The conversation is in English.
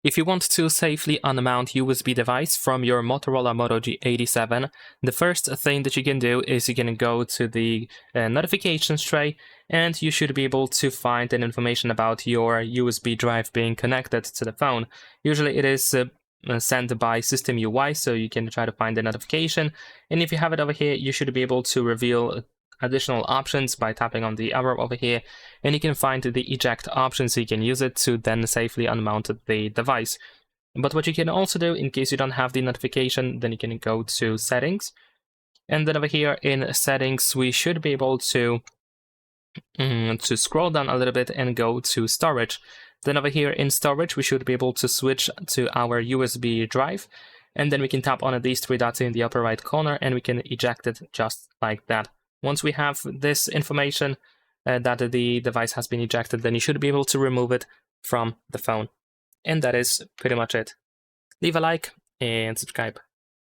If you want to safely unmount USB device from your Motorola Moto G87, the first thing that you can do is you can go to the notifications tray, and you should be able to find an information about your USB drive being connected to the phone. Usually it is sent by System UI, so you can try to find the notification, and if you have it over here, you should be able to reveal additional options by tapping on the arrow over here, and you can find the eject option, so you can use it to then safely unmount the device. But what you can also do, in case you don't have the notification, then you can go to settings, and then over here in settings we should be able to scroll down a little bit and go to storage. Then over here in storage we should be able to switch to our USB drive, and then we can tap on these three dots in the upper right corner and we can eject it just like that. Once we have this information that the device has been ejected, then you should be able to remove it from the phone. And that is pretty much it. Leave a like and subscribe.